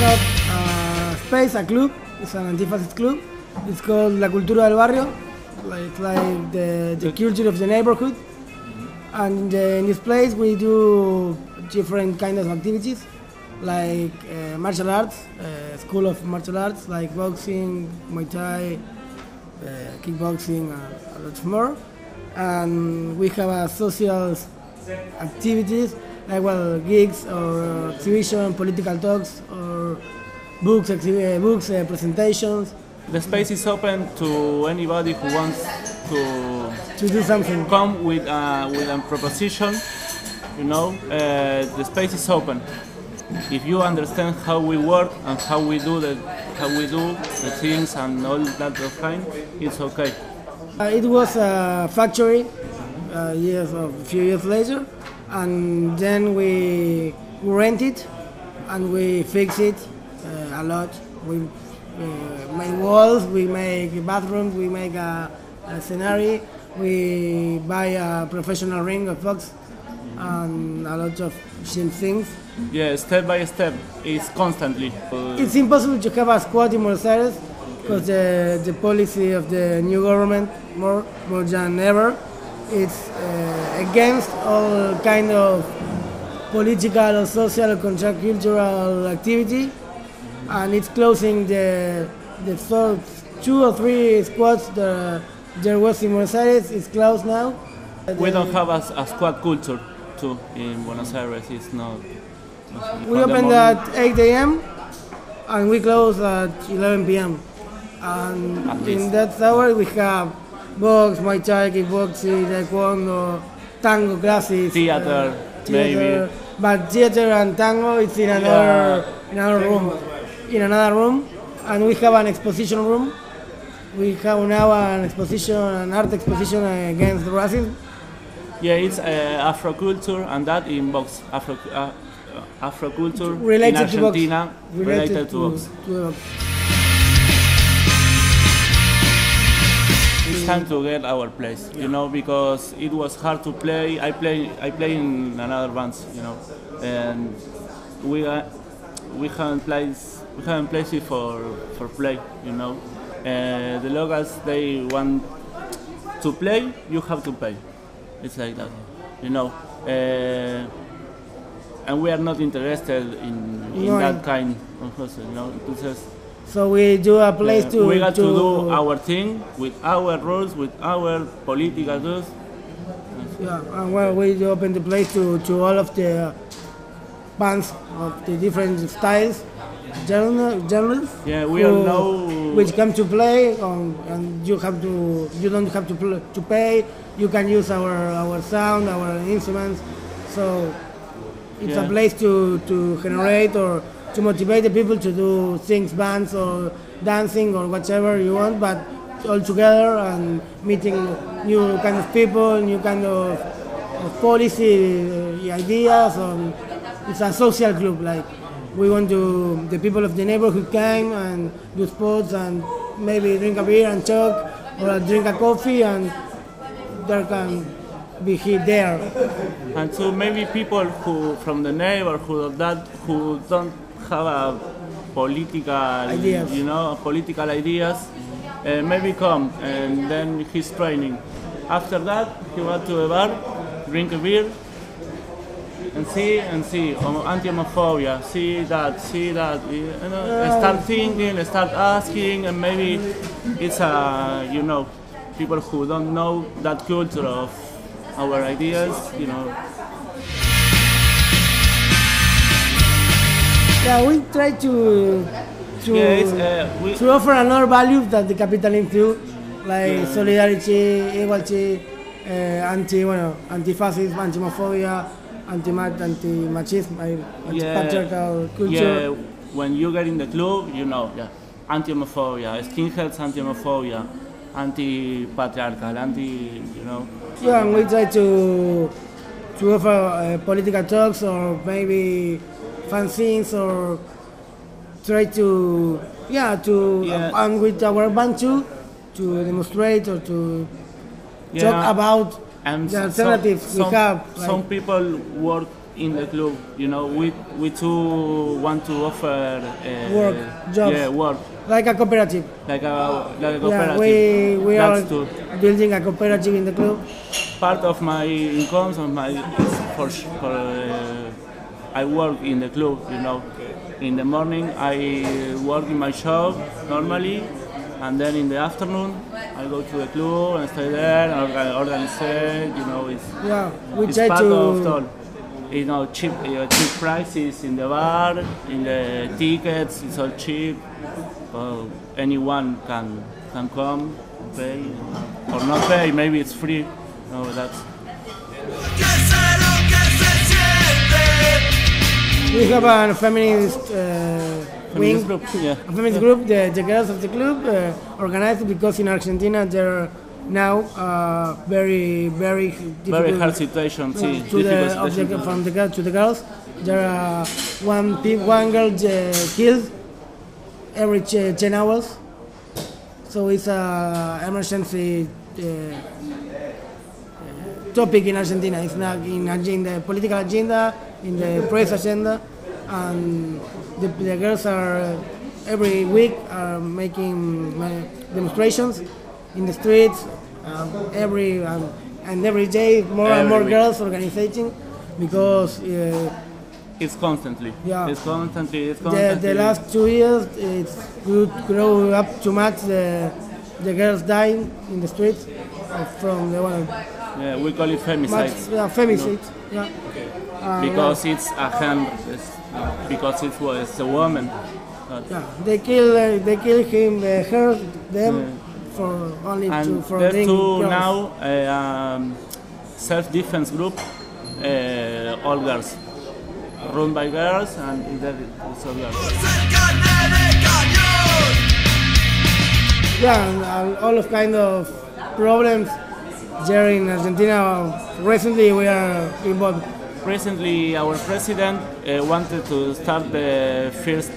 have a space, a club. It's an antifascist club. It's called La Cultura del Barrio. It's like the culture of the neighborhood. And in this place we do different kinds of activities, like martial arts, school of martial arts, like boxing, Muay Thai, kickboxing, and a lot more. And we have a social activities, like gigs or exhibition, political talks, or books, presentations. The space is open to anybody who wants to do something. Come with a proposition. The space is open. If you understand how we work and how we do the things and all that kind, it's okay. It was a factory a few years later, and then we rent it and we fix it a lot. We make walls, we make bathrooms, we make a scenario, we buy a professional ring of box and a lot of things. Yeah, step by step, it's constantly. It's impossible to have a squad in Buenos Aires because the policy of the new government, more than ever, it's against all kind of political or social or cultural activity, and it's closing the third 2 or 3 squads there was in Buenos Aires. It's closed now. We don't have a squad culture too in Buenos Aires. It's not. We opened at 8 a.m. and we close at 11 p.m. And in that hour we have box, Muay Thai, kickboxing, taekwondo, tango classes, theater, maybe. But theater and tango it's in another another room, and we have an exposition room. We have now an art exposition against racism. Yeah, it's Afro culture, and that involves Afro culture related in Argentina, related to box. It's time to get our place, because it was hard to play. I play in another bands, and we haven't placed it for play, The locals, they want to play, you have to pay. It's like that, and we are not interested in that kind of hustle, So we do a place to... We got to do our thing with our rules, with our political rules. Yeah, and we do open the place to all of the bands of the different styles, genres. Yeah, we all know which come to play, and you don't have to pay. You can use our sound, our instruments. So it's a place to generate or to motivate the people to do things, bands or dancing or whatever you want, but all together and meeting new kind of people, new kind of policy ideas. It's a social club. Like we want the people of the neighborhood come and do sports and maybe drink a beer and talk, or drink a coffee, and there can be there. And so maybe people who from the neighborhood who don't have a political ideas. Political ideas, maybe come, and then he's training. After that, he went to a bar, drink a beer, and see anti-homophobia, see that, start thinking, start asking, and maybe it's people who don't know that culture of our ideas, Yeah, we try to offer another values that the capitalism do, like solidarity, equality, anti-fascism, anti-homophobia, anti-machismo, anti-patriarchal culture. Yeah, when you get in the club, anti-homophobia, skinheads, anti-homophobia, anti-patriarchal, Yeah, and we try to offer political talks or maybe fanzines, or try to and with our band too, to demonstrate or to talk about and the alternatives we have. Some people work in the club. You know, we too want to offer Work, jobs. Yeah, work. Like a cooperative. Like a cooperative. Yeah, we are That's true. building a cooperative in the club. Part of my incomes of my is I work in the club. You know, in the morning I work in my shop normally, and then in the afternoon I go to the club and stay there and organize it. You know, We it's try part to. of all. You know, cheap prices in the bar, in the tickets. It's all cheap. Anyone can come, pay or not pay. Maybe it's free. No, that's. We have a feminist wing, Group, yeah. a feminist group, the girls of the club, organized because in Argentina there are now very Very hard situation. See, from the girls to the girls. There are one girl killed every 10 hours. So it's a emergency topic in Argentina. It's not in the political agenda, in the press agenda, and the girls are every week are making demonstrations in the streets. Every day, more and more girls organizing because. It's constantly. Yeah. It's constantly. The last 2 years, it's grow up too much. The girls dying in the streets from the one. Yeah, we call it femicide. Femicide. Yeah. Because it's a hand. Because it's a woman. Yeah. They kill him, her, them for only and for there's being two girls. now self-defense group, all girls. Run by girls and it's all girls. Yeah, and all of kind of problems there in Argentina. Recently, we are involved. Recently, our president wanted to start the first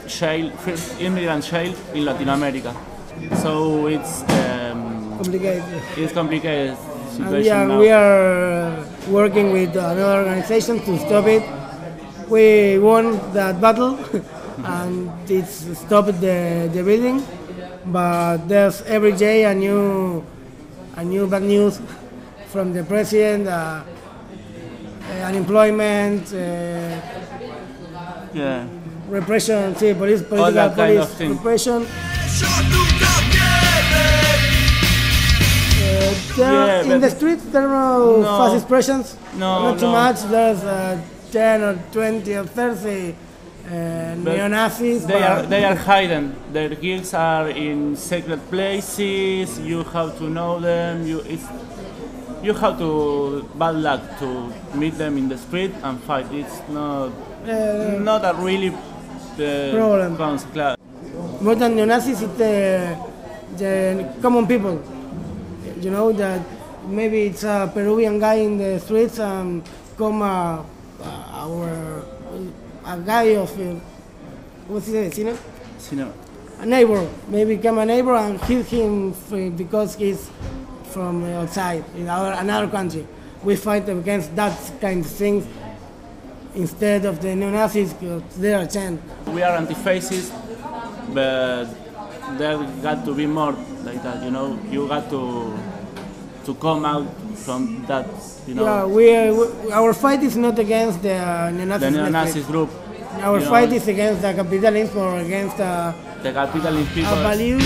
immigrant jail in Latin America. So it's Complicated. It's complicated And situation now. we are working with another organization to stop it. We won that battle, and it's stopped the building. But there's every day a new bad news from the president, unemployment, Yeah. repression, political All that kind police of thing. repression. Yeah, In the streets, there are no No. fascist presence. No, Not too no. much. There's 10 or 20 or 30 neo-Nazis. They are hidden. Their guilds are in secret places. You have to know them. You have to bad luck to meet them in the street and fight. It's not a really Problem. consequence. More than neo-Nazis, it's the common people. You know that maybe it's a Peruvian guy in the streets and come a guy of what's his name? A neighbor. Maybe come a neighbor and kill him because he's from outside in another country. We fight against that kind of things instead of the neo-Nazis because they are 10. We are anti-fascist, but there got to be more like that. You know, you got to come out from that. You know, Yeah, our fight is not against the the neo-Nazis group. Our you know, fight is against the capitalism or against the capitalist people. values